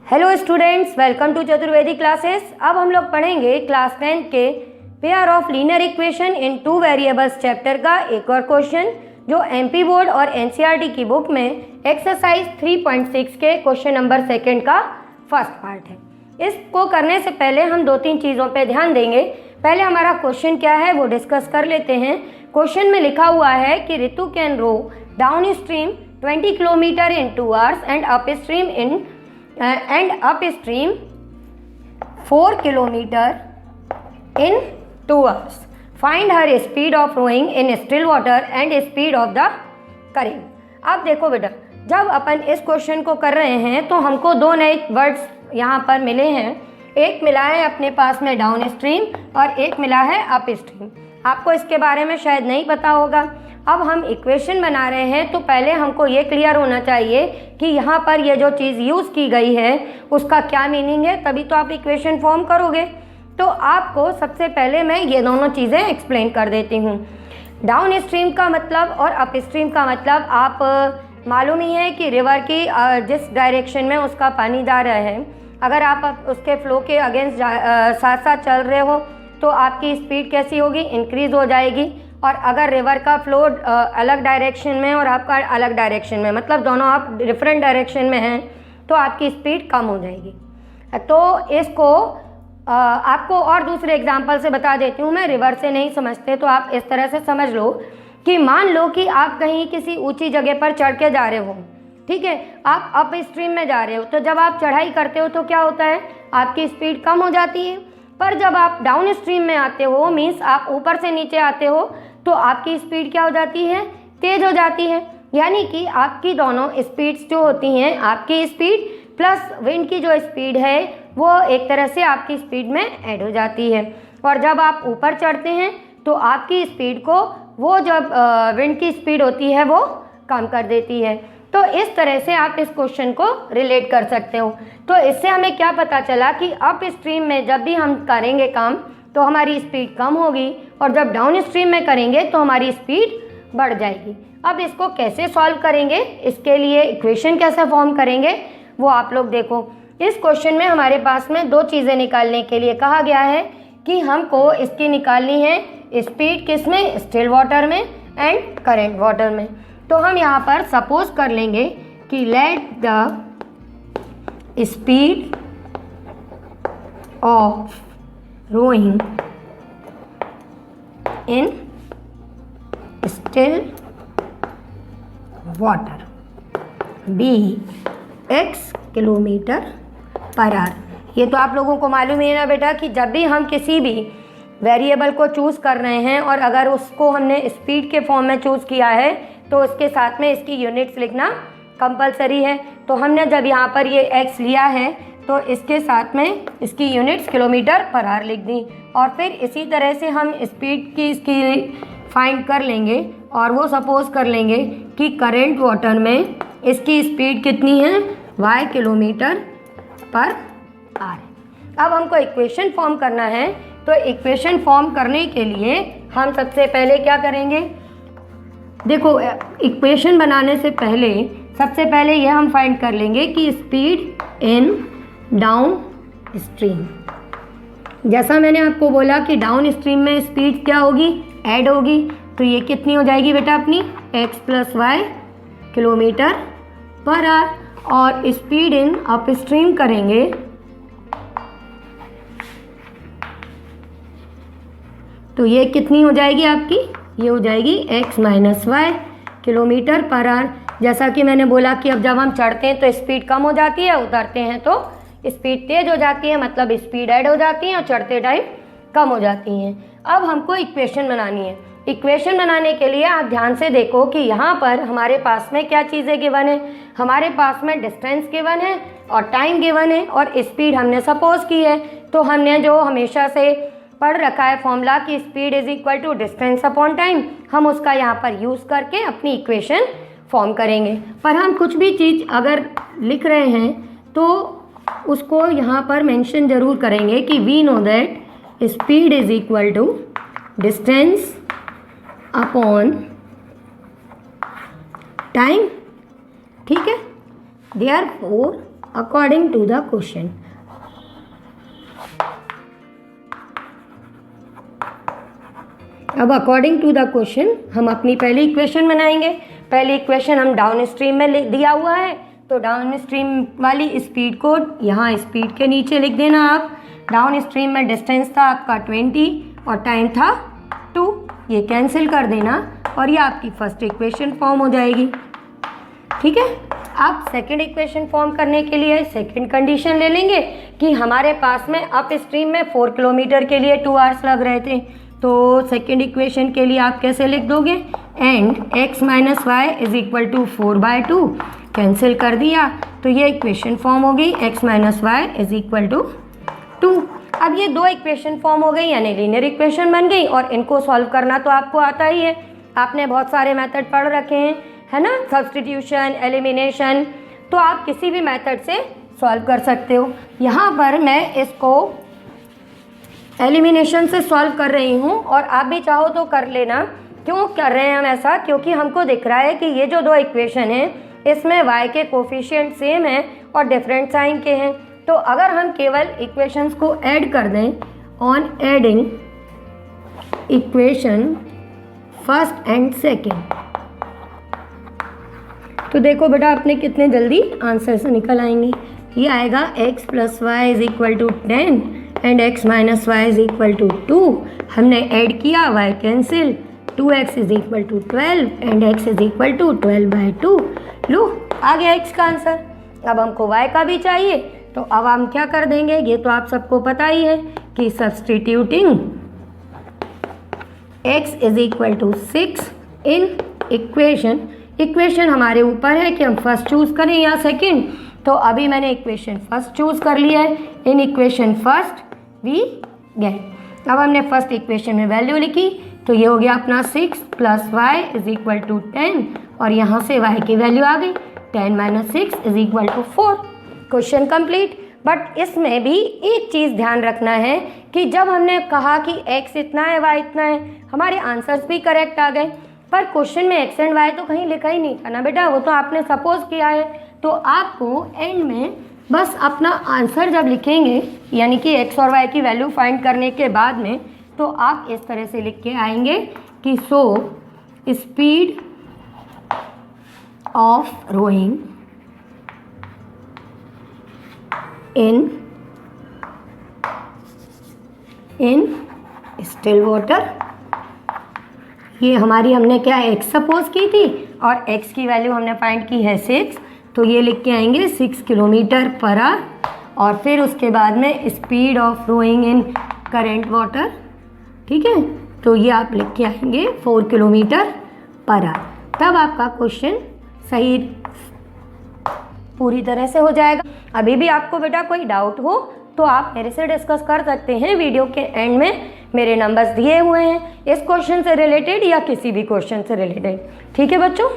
Hello students, welcome to Chaturvedi classes. अब हम लोग पढ़ेंगे क्लास 10 के pair of linear equation in two variables chapter का एक और क्वेश्चन जो एमपी बोर्ड और एनसीईआरटी की बुक में एक्सरसाइज 3.6 के क्वेश्चन नंबर 2 का फर्स्ट पार्ट है। इसको करने से पहले हम 2-3 चीज़ों पे ध्यान देंगे। पहले हमारा क्वेश्चन क्या है वो डिस्कस कर लेते हैं। क्वेश्चन में लिखा हुआ है कि Ritu can row downstream 20 kilometre in 2 hours and upstream 4 kilometre in 2 hours. Find her speed of rowing in still water and speed of the current. अब देखो बेटा, जब अपन इस क्वेश्चन को कर रहे हैं तो हमको दो नए वर्ड्स यहाँ पर मिले हैं। एक मिला है अपने पास में डाउन स्ट्रीम और एक मिला है अप स्ट्रीम। आपको इसके बारे में शायद नहीं पता होगा। अब हम इक्वेशन बना रहे हैं तो पहले हमको ये क्लियर होना चाहिए कि यहाँ पर ये जो चीज़ यूज़ की गई है उसका क्या मीनिंग है, तभी तो आप इक्वेशन फॉर्म करोगे। तो आपको सबसे पहले मैं ये दोनों चीज़ें एक्सप्लेन कर देती हूँ। डाउन स्ट्रीम का मतलब और अप स्ट्रीम का मतलब आप मालूम ही है कि रिवर की जिस डायरेक्शन में उसका पानी जा रहा है, अगर आप उसके फ्लो के अगेंस्ट साथ साथ चल रहे हो तो आपकी स्पीड कैसी होगी, इंक्रीज़ हो जाएगी। और अगर रिवर का फ्लो अलग डायरेक्शन में और आपका अलग डायरेक्शन में, मतलब दोनों आप डिफरेंट डायरेक्शन में हैं, तो आपकी स्पीड कम हो जाएगी। तो इसको आपको और दूसरे एग्जांपल से बता देती हूँ मैं। रिवर से नहीं समझते तो आप इस तरह से समझ लो कि मान लो कि आप कहीं किसी ऊंची जगह पर चढ़ के जा रहे हो, ठीक है, आप अप स्ट्रीम में जा रहे हो, तो जब आप चढ़ाई करते हो तो क्या होता है, आपकी स्पीड कम हो जाती है। पर जब आप डाउन स्ट्रीम में आते हो, मीन्स आप ऊपर से नीचे आते हो, तो आपकी स्पीड क्या हो जाती है, तेज़ हो जाती है। यानी कि आपकी दोनों स्पीड्स जो होती हैं, आपकी स्पीड प्लस विंड की जो स्पीड है वो एक तरह से आपकी स्पीड में ऐड हो जाती है। और जब आप ऊपर चढ़ते हैं तो आपकी स्पीड को वो जब विंड की स्पीड होती है वो कम कर देती है। तो इस तरह से आप इस क्वेश्चन को रिलेट कर सकते हो। तो इससे हमें क्या पता चला कि अप स्ट्रीम में जब भी हम करेंगे काम तो हमारी स्पीड कम होगी और जब डाउन स्ट्रीम में करेंगे तो हमारी स्पीड बढ़ जाएगी। अब इसको कैसे सॉल्व करेंगे, इसके लिए इक्वेशन कैसे फॉर्म करेंगे वो आप लोग देखो। इस क्वेश्चन में हमारे पास में दो चीज़ें निकालने के लिए कहा गया है कि हमको इसकी निकालनी है स्पीड किस में, स्टिल वाटर में एंड करेंट वाटर में। तो हम यहाँ पर सपोज कर लेंगे कि let the speed of rowing in still water be x kilometre per hour. ये तो आप लोगों को मालूम है ना बेटा कि जब भी हम किसी भी वेरिएबल को चूज़ कर रहे हैं और अगर उसको हमने स्पीड के फॉर्म में चूज़ किया है तो उसके साथ में इसकी यूनिट्स लिखना कंपलसरी है। तो हमने जब यहाँ पर ये x लिया है तो इसके साथ में इसकी यूनिट्स किलोमीटर पर आवर लिख दी और फिर इसी तरह से हम स्पीड की इसकी फाइंड कर लेंगे और वो सपोज कर लेंगे कि करेंट वाटर में इसकी स्पीड कितनी है, y किलोमीटर पर आवर। अब हमको इक्वेशन फॉर्म करना है। तो इक्वेशन फॉर्म करने के लिए हम सबसे पहले क्या करेंगे, देखो इक्वेशन बनाने से पहले सबसे पहले यह हम फाइंड कर लेंगे कि स्पीड इन डाउन स्ट्रीम। जैसा मैंने आपको बोला कि डाउन स्ट्रीम में स्पीड क्या होगी, ऐड होगी। तो ये कितनी हो जाएगी बेटा अपनी x + y kilometre per our. और स्पीड इन अप स्ट्रीम करेंगे तो ये कितनी हो जाएगी आपकी, ये हो जाएगी x - y kilometre per our. जैसा कि मैंने बोला कि अब जब हम चढ़ते हैं तो स्पीड कम हो जाती है, उतरते हैं तो स्पीड तेज़ हो जाती है, मतलब स्पीड ऐड हो जाती है और चढ़ते टाइम कम हो जाती हैं। अब हमको इक्वेशन बनानी है। इक्वेशन बनाने के लिए आप ध्यान से देखो कि यहाँ पर हमारे पास में क्या चीज़ें गिवन है। हमारे पास में डिस्टेंस गिवन है और टाइम गिवन है और स्पीड हमने सपोज की है। तो हमने जो हमेशा से पढ़ रखा है फॉर्मूला कि स्पीड = डिस्टेंस अपॉन टाइम, हम उसका यहाँ पर यूज़ करके अपनी इक्वेशन फॉर्म करेंगे। पर हम कुछ भी चीज़ अगर लिख रहे हैं तो उसको यहाँ पर मेंशन ज़रूर करेंगे कि we know that speed = distance upon time, ठीक है। Therefore according to the question. अब अकॉर्डिंग टू द क्वेश्चन हम अपनी पहली इक्वेशन बनाएंगे। पहली इक्वेशन हम डाउन स्ट्रीम में दिया हुआ है, तो डाउन स्ट्रीम वाली स्पीड को यहाँ स्पीड के नीचे लिख देना आप। डाउन स्ट्रीम में डिस्टेंस था आपका 20 और टाइम था 2, ये कैंसिल कर देना और ये आपकी फर्स्ट इक्वेशन फॉर्म हो जाएगी। ठीक है, आप सेकंड इक्वेशन फॉर्म करने के लिए सेकंड कंडीशन ले लेंगे कि हमारे पास में अप स्ट्रीम में 4 किलोमीटर के लिए 2 आवर्स लग रहे थे, तो सेकंड इक्वेशन के लिए आप कैसे लिख दोगे, and x minus Y is equal to 4/2, cancel कर दिया तो ये इक्वेशन फॉर्म हो गई x minus Y is equal to 2। अब ये दो इक्वेशन फॉर्म हो गई यानी लीनियर इक्वेशन बन गई, और इनको सॉल्व करना तो आपको आता ही है, आपने बहुत सारे मेथड पढ़ रखे हैं, है ना, सब्स्टिट्यूशन, एलिमिनेशन, तो आप किसी भी मेथड से सॉल्व कर सकते हो। यहाँ पर मैं इसको एलिमिनेशन से सॉल्व कर रही हूँ और आप भी चाहो तो कर लेना। क्यों कर रहे हैं हम ऐसा, क्योंकि हमको दिख रहा है कि ये जो दो इक्वेशन हैं इसमें y के कोफिशिएंट सेम हैं और डिफरेंट साइन के हैं, तो अगर हम केवल इक्वेशंस को ऐड कर दें, on adding equation first and second, तो देखो बेटा अपने कितने जल्दी आंसर से निकल आएंगे। ये आएगा x plus Y is equal to 10 and x minus Y is equal to 2, हमने ऐड किया y cancel, 2x is equal to 12 and x is equal to 12/2। लो आ गया x का आंसर। अब हमको y का भी चाहिए, तो अब हम क्या कर देंगे, ये तो आप सबको पता ही है कि substituting x is equal to 6 in equation हमारे ऊपर है कि हम फर्स्ट चूज़ करें या सेकंड, तो अभी मैंने इक्वेशन फर्स्ट चूज़ कर लिया है। In equation first we get, अब हमने फर्स्ट इक्वेशन में वैल्यू लिखी तो ये हो गया अपना 6 plus Y is equal to 10, और यहाँ से y की वैल्यू आ गई 10 minus 6 is equal to 4। Question complete. But इसमें भी एक चीज़ ध्यान रखना है कि जब हमने कहा कि x इतना है y इतना है, हमारे आंसर्स भी करेक्ट आ गए, पर क्वेश्चन में x एंड y तो कहीं लिखा ही नहीं था ना बेटा, वो तो आपने सपोज किया है। तो आपको एंड में बस अपना आंसर जब लिखेंगे, यानी कि x और y की वैल्यू फाइंड करने के बाद में, तो आप इस तरह से लिख के आएंगे कि so speed of rowing in still water, ये हमारी हमने क्या x सपोज की थी और x की वैल्यू हमने फाइंड की है 6, तो ये लिख के आएंगे 6 किलोमीटर पर आवर, और फिर उसके बाद में speed of rowing in current water. ठीक है, तो ये आप लिख के आएंगे 4 किलोमीटर पर आवर, तब आपका क्वेश्चन सही पूरी तरह से हो जाएगा। अभी भी आपको बेटा कोई डाउट हो तो आप मेरे से डिस्कस कर सकते हैं, वीडियो के एंड में मेरे नंबर्स दिए हुए हैं इस क्वेश्चन से रिलेटेड या किसी भी क्वेश्चन से रिलेटेड। ठीक है बच्चों।